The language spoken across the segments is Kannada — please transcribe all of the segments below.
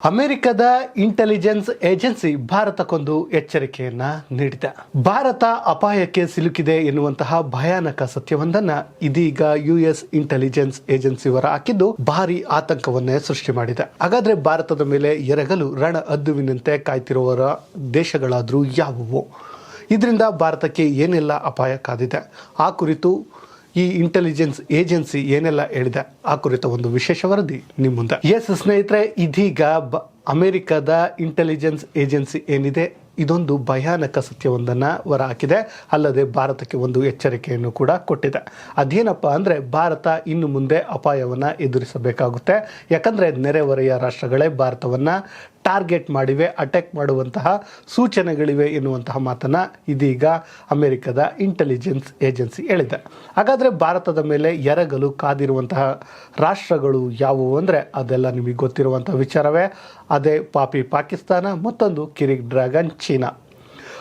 ಅಮೆರಿಕದ ಇಂಟೆಲಿಜೆನ್ಸ್ ಏಜೆನ್ಸಿ ಭಾರತಕ್ಕೊಂದು ಎಚ್ಚರಿಕೆಯನ್ನ ನೀಡಿದೆ. ಭಾರತ ಅಪಾಯಕ್ಕೆ ಸಿಲುಕಿದೆ ಎನ್ನುವಂತಹ ಭಯಾನಕ ಸತ್ಯವೊಂದನ್ನ ಇದೀಗ ಯುಎಸ್ ಇಂಟೆಲಿಜೆನ್ಸ್ ಏಜೆನ್ಸಿ ಹೊರ ಹಾಕಿದ್ದು ಭಾರಿ ಆತಂಕವನ್ನೇ ಸೃಷ್ಟಿ ಮಾಡಿದೆ. ಹಾಗಾದ್ರೆ ಭಾರತದ ಮೇಲೆ ಎರಗಲು ರಣ ಹದ್ದುವಿನಂತೆ ಕಾಯ್ತಿರುವವರ ದೇಶಗಳಾದ್ರೂ ಯಾವುವು? ಇದರಿಂದ ಭಾರತಕ್ಕೆ ಏನೆಲ್ಲ ಅಪಾಯ ಕಾದಿದೆ? ಆ ಕುರಿತು ಈ ಇಂಟೆಲಿಜೆನ್ಸ್ ಏಜೆನ್ಸಿ ಏನೆಲ್ಲ ಹೇಳಿದೆ ಆ ಕುರಿತ ಒಂದು ವಿಶೇಷ ವರದಿ ನಿಮ್ಮ ಮುಂದೆ. ಎಸ್ ಸ್ನೇಹಿತರೆ, ಇದೀಗ ಅಮೆರಿಕದ ಇಂಟೆಲಿಜೆನ್ಸ್ ಏಜೆನ್ಸಿ ಏನಿದೆ ಇದೊಂದು ಭಯಾನಕ ಸತ್ಯವೊಂದನ್ನು ಹೊರಹಾಕಿದೆ. ಅಲ್ಲದೆ ಭಾರತಕ್ಕೆ ಒಂದು ಎಚ್ಚರಿಕೆಯನ್ನು ಕೂಡ ಕೊಟ್ಟಿದೆ. ಅದೇನಪ್ಪ ಅಂದರೆ ಭಾರತ ಇನ್ನು ಮುಂದೆ ಅಪಾಯವನ್ನು ಎದುರಿಸಬೇಕಾಗುತ್ತೆ. ಯಾಕಂದರೆ ನೆರೆಹೊರೆಯ ರಾಷ್ಟ್ರಗಳೇ ಭಾರತವನ್ನು ಟಾರ್ಗೆಟ್ ಮಾಡಿವೆ, ಅಟ್ಯಾಕ್ ಮಾಡುವಂತಹ ಸೂಚನೆಗಳಿವೆ ಎನ್ನುವಂತಹ ಮಾತನ್ನು ಇದೀಗ ಅಮೆರಿಕದ ಇಂಟೆಲಿಜೆನ್ಸ್ ಏಜೆನ್ಸಿ ಹೇಳಿದೆ. ಹಾಗಾದರೆ ಭಾರತದ ಮೇಲೆ ಎರಗಲು ಕಾದಿರುವಂತಹ ರಾಷ್ಟ್ರಗಳು ಯಾವುವು ಅಂದರೆ ಅದೆಲ್ಲ ನಿಮಗೆ ಗೊತ್ತಿರುವಂಥ ವಿಚಾರವೇ. ಅದೇ ಪಾಪಿ ಪಾಕಿಸ್ತಾನ, ಮತ್ತೊಂದು ಕಿರಿಕ್ ಡ್ರ್ಯಾಗನ್ ಚೀನಾ.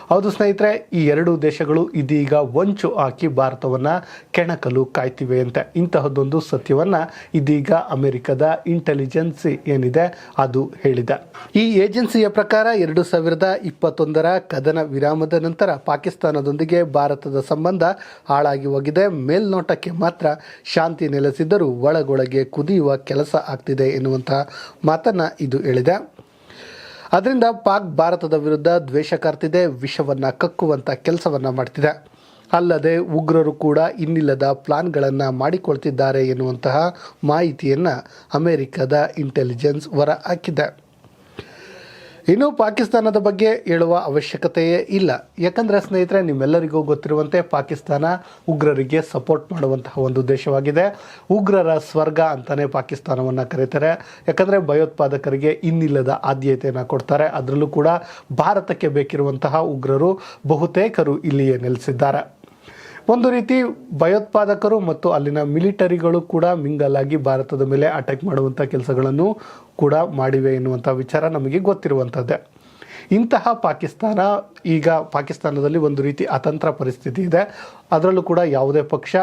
ಹೌದು ಸ್ನೇಹಿತರೆ, ಈ ಎರಡೂ ದೇಶಗಳು ಇದೀಗ ಹೊಂಚು ಹಾಕಿ ಭಾರತವನ್ನು ಕೆಣಕಲು ಕಾಯ್ತಿವೆ ಅಂತ ಇಂತಹದ್ದೊಂದು ಸತ್ಯವನ್ನು ಇದೀಗ ಅಮೆರಿಕದ ಇಂಟೆಲಿಜೆನ್ಸಿ ಏನಿದೆ ಅದು ಹೇಳಿದೆ. ಈ ಏಜೆನ್ಸಿಯ ಪ್ರಕಾರ 2021 ಕದನ ವಿರಾಮದ ನಂತರ ಪಾಕಿಸ್ತಾನದೊಂದಿಗೆ ಭಾರತದ ಸಂಬಂಧ ಹಾಳಾಗಿ ಹೋಗಿದೆ. ಮೇಲ್ನೋಟಕ್ಕೆ ಮಾತ್ರ ಶಾಂತಿ ನೆಲೆಸಿದ್ದರೂ ಒಳಗೊಳಗೆ ಕುದಿಯುವ ಕೆಲಸ ಆಗ್ತಿದೆ ಎನ್ನುವಂತಹ ಮಾತನ್ನು ಇದು ಹೇಳಿದೆ. ಅದರಿಂದ ಪಾಕ್ ಭಾರತದ ವಿರುದ್ಧ ದ್ವೇಷ ಕಾರ್ತಿದೆ, ವಿಷವನ್ನು ಕಕ್ಕುವಂಥ ಕೆಲಸವನ್ನು ಮಾಡ್ತಿದೆ. ಅಲ್ಲದೆ ಉಗ್ರರು ಕೂಡ ಇನ್ನಿಲ್ಲದ ಪ್ಲಾನ್ಗಳನ್ನು ಮಾಡಿಕೊಳ್ತಿದ್ದಾರೆ ಎನ್ನುವಂತಹ ಮಾಹಿತಿಯನ್ನು ಅಮೆರಿಕದ ಇಂಟೆಲಿಜೆನ್ಸ್ ಹೊರ ಹಾಕಿದೆ. ಇನ್ನು ಪಾಕಿಸ್ತಾನದ ಬಗ್ಗೆ ಹೇಳುವ ಅವಶ್ಯಕತೆಯೇ ಇಲ್ಲ. ಯಾಕಂದರೆ ಸ್ನೇಹಿತರೆ, ನಿಮ್ಮೆಲ್ಲರಿಗೂ ಗೊತ್ತಿರುವಂತೆ ಪಾಕಿಸ್ತಾನ ಉಗ್ರರಿಗೆ ಸಪೋರ್ಟ್ ಮಾಡುವಂತಹ ಒಂದು ದೇಶವಾಗಿದೆ. ಉಗ್ರರ ಸ್ವರ್ಗ ಅಂತಲೇ ಪಾಕಿಸ್ತಾನವನ್ನು ಕರೀತಾರೆ. ಯಾಕಂದರೆ ಭಯೋತ್ಪಾದಕರಿಗೆ ಇನ್ನಿಲ್ಲದ ಆದ್ಯತೆಯನ್ನು ಕೊಡ್ತಾರೆ. ಅದರಲ್ಲೂ ಕೂಡ ಭಾರತಕ್ಕೆ ಬೇಕಿರುವಂತಹ ಉಗ್ರರು ಬಹುತೇಕರು ಇಲ್ಲಿಯೇ ನೆಲೆಸಿದ್ದಾರೆ. ಒಂದು ರೀತಿ ಭಯೋತ್ಪಾದಕರು ಮತ್ತು ಅಲ್ಲಿನ ಮಿಲಿಟರಿಗಳು ಕೂಡ ಮಿಂಗಲ್ ಆಗಿ ಭಾರತದ ಮೇಲೆ ಅಟ್ಯಾಕ್ ಮಾಡುವಂಥ ಕೆಲಸಗಳನ್ನು ಕೂಡ ಮಾಡಿವೆ ಎನ್ನುವಂಥ ವಿಚಾರ ನಮಗೆ ಗೊತ್ತಿರುವಂಥದ್ದೇ. ಇಂತಹ ಪಾಕಿಸ್ತಾನ ಈಗ ಪಾಕಿಸ್ತಾನದಲ್ಲಿ ಒಂದು ರೀತಿ ಅತಂತ್ರ ಪರಿಸ್ಥಿತಿ ಇದೆ. ಅದರಲ್ಲೂ ಕೂಡ ಯಾವುದೇ ಪಕ್ಷ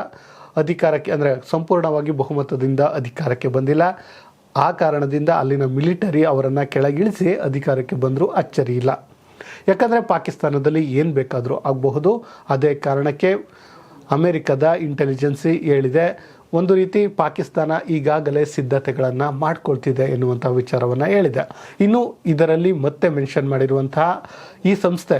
ಅಧಿಕಾರಕ್ಕೆ ಅಂದರೆ ಸಂಪೂರ್ಣವಾಗಿ ಬಹುಮತದಿಂದ ಅಧಿಕಾರಕ್ಕೆ ಬಂದಿಲ್ಲ. ಆ ಕಾರಣದಿಂದ ಅಲ್ಲಿನ ಮಿಲಿಟರಿ ಅವರನ್ನು ಕೆಳಗಿಳಿಸಿ ಅಧಿಕಾರಕ್ಕೆ ಬಂದರೂ ಅಚ್ಚರಿ ಇಲ್ಲ. ಯಾಕಂದರೆ ಪಾಕಿಸ್ತಾನದಲ್ಲಿ ಏನು ಬೇಕಾದರೂ ಆಗಬಹುದು. ಅದೇ ಕಾರಣಕ್ಕೆ ಅಮೆರಿಕದ ಇಂಟೆಲಿಜೆನ್ಸಿ ಹೇಳಿದೆ, ಒಂದು ರೀತಿ ಪಾಕಿಸ್ತಾನ ಈಗಾಗಲೇ ಸಿದ್ಧತೆಗಳನ್ನು ಮಾಡ್ಕೊಳ್ತಿದೆ ಎನ್ನುವಂಥ ವಿಚಾರವನ್ನು ಹೇಳಿದೆ. ಇನ್ನು ಇದರಲ್ಲಿ ಮತ್ತೆ ಮೆನ್ಷನ್ ಮಾಡಿರುವಂತಹ ಈ ಸಂಸ್ಥೆ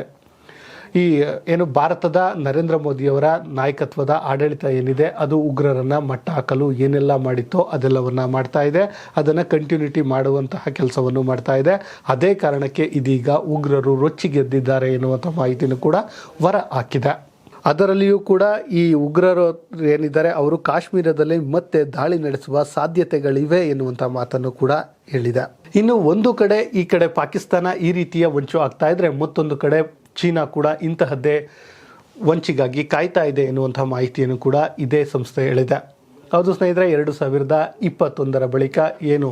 ಏನು ಭಾರತದ ನರೇಂದ್ರ ಮೋದಿಯವರ ನಾಯಕತ್ವದ ಆಡಳಿತ ಏನಿದೆ ಅದು ಉಗ್ರರನ್ನು ಮಟ್ಟ ಹಾಕಲು ಏನೆಲ್ಲ ಮಾಡಿತ್ತೋ ಅದೆಲ್ಲವನ್ನು ಮಾಡ್ತಾ ಇದೆ. ಅದನ್ನು ಕಂಟಿನ್ಯೂಟಿ ಮಾಡುವಂತಹ ಕೆಲಸವನ್ನು ಮಾಡ್ತಾ ಇದೆ. ಅದೇ ಕಾರಣಕ್ಕೆ ಇದೀಗ ಉಗ್ರರು ರೊಚ್ಚಿಗೆದ್ದಿದ್ದಾರೆ ಎನ್ನುವಂಥ ಮಾಹಿತಿನೂ ಕೂಡ ಹೊರ ಹಾಕಿದೆ. ಅದರಲ್ಲಿಯೂ ಕೂಡ ಈ ಉಗ್ರರು ಏನಿದ್ದಾರೆ ಅವರು ಕಾಶ್ಮೀರದಲ್ಲಿ ಮತ್ತೆ ದಾಳಿ ನಡೆಸುವ ಸಾಧ್ಯತೆಗಳಿವೆ ಎನ್ನುವಂಥ ಮಾತನ್ನು ಕೂಡ ಹೇಳಿದೆ. ಇನ್ನು ಒಂದು ಕಡೆ ಈ ಕಡೆ ಪಾಕಿಸ್ತಾನ ಈ ರೀತಿಯ ಹೊಂಚು ಆಗ್ತಾ ಇದ್ರೆ, ಮತ್ತೊಂದು ಕಡೆ ಚೀನಾ ಕೂಡ ಇಂತಹದ್ದೇ ಹೊಂಚಿಗಾಗಿ ಕಾಯ್ತಾ ಇದೆ ಎನ್ನುವಂಥ ಮಾಹಿತಿಯನ್ನು ಕೂಡ ಇದೇ ಸಂಸ್ಥೆ ಹೇಳಿದೆ. ಹೌದು ಸ್ನೇಹಿತರೆ, 2021 ಬಳಿಕ ಏನು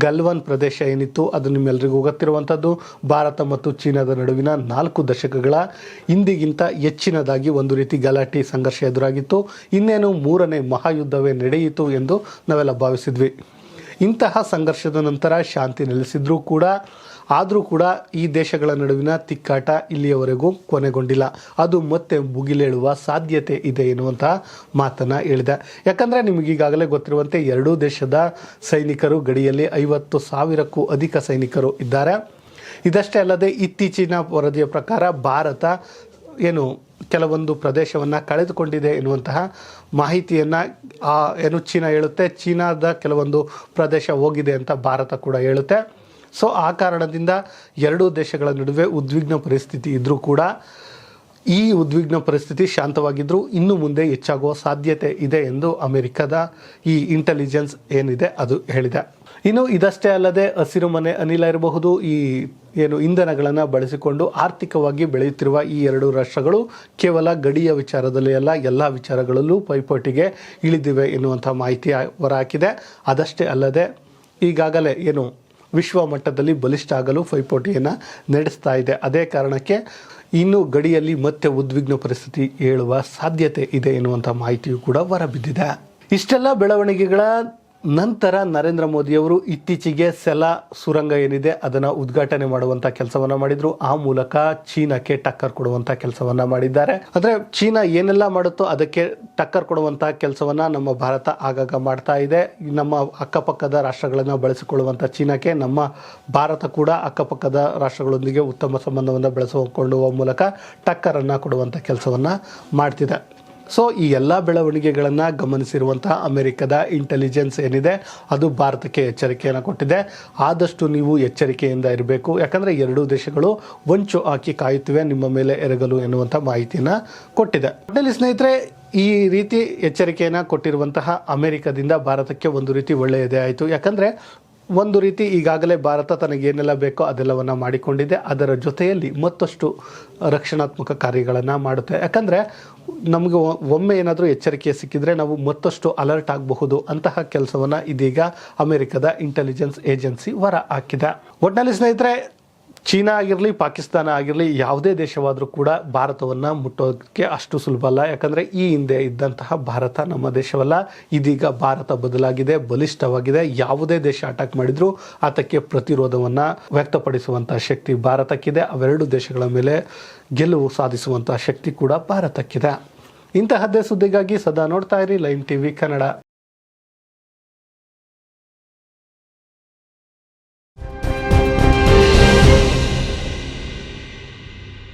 ಗಲ್ವಾನ್ ಪ್ರದೇಶ ಏನಿತ್ತು ಅದು ನಿಮ್ಮೆಲ್ಲರಿಗೂ ಗೊತ್ತಿರುವಂಥದ್ದು. ಭಾರತ ಮತ್ತು ಚೀನಾದ ನಡುವಿನ 4 ದಶಕಗಳ ಹಿಂದಿಗಿಂತ ಹೆಚ್ಚಿನದಾಗಿ ಒಂದು ರೀತಿ ಗಲಾಟೆ ಸಂಘರ್ಷ ಎದುರಾಗಿತ್ತು. ಇನ್ನೇನು 3ನೇ ಮಹಾಯುದ್ಧವೇ ನಡೆಯಿತು ಎಂದು ನಾವೆಲ್ಲ ಭಾವಿಸಿದ್ವಿ. ಇಂತಹ ಸಂಘರ್ಷದ ನಂತರ ಶಾಂತಿ ನೆಲೆಸಿದ್ರೂ ಕೂಡ ಆದರೂ ಕೂಡ ಈ ದೇಶಗಳ ನಡುವಿನ ತಿಕ್ಕಾಟ ಇಲ್ಲಿಯವರೆಗೂ ಕೊನೆಗೊಂಡಿಲ್ಲ. ಅದು ಮತ್ತೆ ಮುಗಿಲೇಳುವ ಸಾಧ್ಯತೆ ಇದೆ ಎನ್ನುವಂತಹ ಮಾತನ್ನು ಹೇಳಿದೆ. ಯಾಕಂದರೆ ನಿಮಗೀಗಾಗಲೇ ಗೊತ್ತಿರುವಂತೆ ಎರಡೂ ದೇಶದ ಸೈನಿಕರು ಗಡಿಯಲ್ಲಿ 50,000ಕ್ಕೂ ಅಧಿಕ ಸೈನಿಕರು ಇದ್ದಾರೆ. ಇದಷ್ಟೇ ಅಲ್ಲದೆ ಇತ್ತೀಚಿನ ವರದಿಯ ಪ್ರಕಾರ ಭಾರತ ಏನು ಕೆಲವೊಂದು ಪ್ರದೇಶವನ್ನು ಕಳೆದುಕೊಂಡಿದೆ ಎನ್ನುವಂತಹ ಮಾಹಿತಿಯನ್ನು ಏನು ಚೀನಾ ಹೇಳುತ್ತೆ. ಚೀನಾದ ಕೆಲವೊಂದು ಪ್ರದೇಶ ಹೋಗಿದೆ ಅಂತ ಭಾರತ ಕೂಡ ಹೇಳುತ್ತೆ. ಸೊ ಆ ಕಾರಣದಿಂದ ಎರಡೂ ದೇಶಗಳ ನಡುವೆ ಉದ್ವಿಗ್ನ ಪರಿಸ್ಥಿತಿ ಇದ್ದರೂ ಕೂಡ ಈ ಉದ್ವಿಗ್ನ ಪರಿಸ್ಥಿತಿ ಶಾಂತವಾಗಿದ್ದರೂ ಇನ್ನು ಮುಂದೆ ಹೆಚ್ಚಾಗುವ ಸಾಧ್ಯತೆ ಇದೆ ಎಂದು ಅಮೆರಿಕದ ಈ ಇಂಟೆಲಿಜೆನ್ಸ್ ಏನಿದೆ ಅದು ಹೇಳಿದೆ. ಇನ್ನು ಇದಷ್ಟೇ ಅಲ್ಲದೆ ಹಸಿರು ಮನೆ ಅನಿಲ ಇರಬಹುದು, ಈ ಏನು ಇಂಧನಗಳನ್ನು ಬಳಸಿಕೊಂಡು ಆರ್ಥಿಕವಾಗಿ ಬೆಳೆಯುತ್ತಿರುವ ಈ ಎರಡೂ ರಾಷ್ಟ್ರಗಳು ಕೇವಲ ಗಡಿಯ ವಿಚಾರದಲ್ಲಿ ಅಲ್ಲ ಎಲ್ಲ ವಿಚಾರಗಳಲ್ಲೂ ಪೈಪೋಟಿಗೆ ಇಳಿದಿವೆ ಎನ್ನುವಂಥ ಮಾಹಿತಿ ಹೊರಹಾಕಿದೆ. ಅದಷ್ಟೇ ಅಲ್ಲದೆ ಈಗಾಗಲೇ ಏನು ವಿಶ್ವ ಮಟ್ಟದಲ್ಲಿ ಬಲಿಷ್ಠ ಆಗಲು ಪೈಪೋಟಿಯನ್ನು ನಡೆಸ್ತಾ ಇದೆ. ಅದೇ ಕಾರಣಕ್ಕೆ ಇನ್ನು ಗಡಿಯಲ್ಲಿ ಮತ್ತೆ ಉದ್ವಿಗ್ನ ಪರಿಸ್ಥಿತಿ ಏಳುವ ಸಾಧ್ಯತೆ ಇದೆ ಎನ್ನುವಂಥ ಮಾಹಿತಿಯು ಕೂಡ ಹೊರಬಿದ್ದಿದೆ. ಇಷ್ಟೆಲ್ಲ ಬೆಳವಣಿಗೆಗಳ ನಂತರ ನರೇಂದ್ರ ಮೋದಿಯವರು ಇತ್ತೀಚೆಗೆ ಸೆಲಾ ಸುರಂಗ ಏನಿದೆ ಅದನ್ನು ಉದ್ಘಾಟನೆ ಮಾಡುವಂಥ ಕೆಲಸವನ್ನ ಮಾಡಿದ್ರು. ಆ ಮೂಲಕ ಚೀನಾಕ್ಕೆ ಟಕ್ಕರ್ ಕೊಡುವಂಥ ಕೆಲಸವನ್ನ ಮಾಡಿದ್ದಾರೆ. ಅಂದರೆ ಚೀನಾ ಏನೆಲ್ಲ ಮಾಡುತ್ತೋ ಅದಕ್ಕೆ ಟಕ್ಕರ್ ಕೊಡುವಂಥ ಕೆಲಸವನ್ನ ನಮ್ಮ ಭಾರತ ಆಗಾಗ ಮಾಡ್ತಾ ಇದೆ. ನಮ್ಮ ಅಕ್ಕಪಕ್ಕದ ರಾಷ್ಟ್ರಗಳನ್ನು ಬಳಸಿಕೊಳ್ಳುವಂಥ ಚೀನಾಕ್ಕೆ ನಮ್ಮ ಭಾರತ ಕೂಡ ಅಕ್ಕಪಕ್ಕದ ರಾಷ್ಟ್ರಗಳೊಂದಿಗೆ ಉತ್ತಮ ಸಂಬಂಧವನ್ನು ಬೆಳೆಸಿಕೊಳ್ಳುವ ಮೂಲಕ ಟಕ್ಕರನ್ನು ಕೊಡುವಂಥ ಕೆಲಸವನ್ನ ಮಾಡ್ತಿದೆ. ಸೊ ಈ ಎಲ್ಲ ಬೆಳವಣಿಗೆಗಳನ್ನು ಗಮನಿಸಿರುವಂತಹ ಅಮೆರಿಕದ ಇಂಟೆಲಿಜೆನ್ಸ್ ಏನಿದೆ ಅದು ಭಾರತಕ್ಕೆ ಎಚ್ಚರಿಕೆಯನ್ನು ಕೊಟ್ಟಿದೆ. ಆದಷ್ಟು ನೀವು ಎಚ್ಚರಿಕೆಯಿಂದ ಇರಬೇಕು, ಯಾಕಂದರೆ ಎರಡೂ ದೇಶಗಳು ಹೊಂಚು ಹಾಕಿ ಕಾಯುತ್ತಿವೆ ನಿಮ್ಮ ಮೇಲೆ ಎರಗಲು ಎನ್ನುವಂಥ ಮಾಹಿತಿಯನ್ನು ಕೊಟ್ಟಿದೆ. ಒಟ್ಟಿನಲ್ಲಿ ಸ್ನೇಹಿತರೆ, ಈ ರೀತಿ ಎಚ್ಚರಿಕೆಯನ್ನು ಕೊಟ್ಟಿರುವಂತಹ ಅಮೆರಿಕದಿಂದ ಭಾರತಕ್ಕೆ ಒಂದು ರೀತಿ ಒಳ್ಳೆಯದೇ ಆಯಿತು. ಯಾಕಂದರೆ ಒಂದು ರೀತಿ ಈಗಾಗಲೇ ಭಾರತ ತನಗೇನೆಲ್ಲ ಬೇಕೋ ಅದೆಲ್ಲವನ್ನು ಮಾಡಿಕೊಂಡಿದೆ. ಅದರ ಜೊತೆಯಲ್ಲಿ ಮತ್ತಷ್ಟು ರಕ್ಷಣಾತ್ಮಕ ಕಾರ್ಯಗಳನ್ನು ಮಾಡುತ್ತೆ. ಯಾಕಂದರೆ ನಮಗೆ ಒಮ್ಮೆ ಏನಾದರೂ ಎಚ್ಚರಿಕೆ ಸಿಕ್ಕಿದರೆ ನಾವು ಮತ್ತಷ್ಟು ಅಲರ್ಟ್ ಆಗಬಹುದು. ಅಂತಹ ಕೆಲಸವನ್ನು ಇದೀಗ ಅಮೆರಿಕದ ಇಂಟೆಲಿಜೆನ್ಸ್ ಏಜೆನ್ಸಿ ಹೊರ ಹಾಕಿದೆ. ಒಟ್ಟಿನಲ್ಲಿ ಸ್ನೇಹಿತರೆ, ಚೀನಾ ಆಗಿರಲಿ ಪಾಕಿಸ್ತಾನ ಆಗಿರಲಿ ಯಾವುದೇ ದೇಶವಾದರೂ ಕೂಡ ಭಾರತವನ್ನು ಮುಟ್ಟೋದಕ್ಕೆ ಅಷ್ಟು ಸುಲಭ ಅಲ್ಲ. ಯಾಕಂದರೆ ಈ ಹಿಂದೆ ಇದ್ದಂತಹ ಭಾರತ ನಮ್ಮ ದೇಶವಲ್ಲ. ಇದೀಗ ಭಾರತ ಬದಲಾಗಿದೆ, ಬಲಿಷ್ಠವಾಗಿದೆ. ಯಾವುದೇ ದೇಶ ಅಟ್ಯಾಕ್ ಮಾಡಿದರೂ ಆತಕ್ಕೆ ಪ್ರತಿರೋಧವನ್ನು ವ್ಯಕ್ತಪಡಿಸುವಂಥ ಶಕ್ತಿ ಭಾರತಕ್ಕಿದೆ. ಅವೆರಡು ದೇಶಗಳ ಮೇಲೆ ಗೆಲುವು ಸಾಧಿಸುವಂಥ ಶಕ್ತಿ ಕೂಡ ಭಾರತಕ್ಕಿದೆ. ಇಂತಹದ್ದೇ ಸುದ್ದಿಗಾಗಿ ಸದಾ ನೋಡ್ತಾ ಇರಿ ಲೈವ್ ಟಿವಿ ಕನ್ನಡ.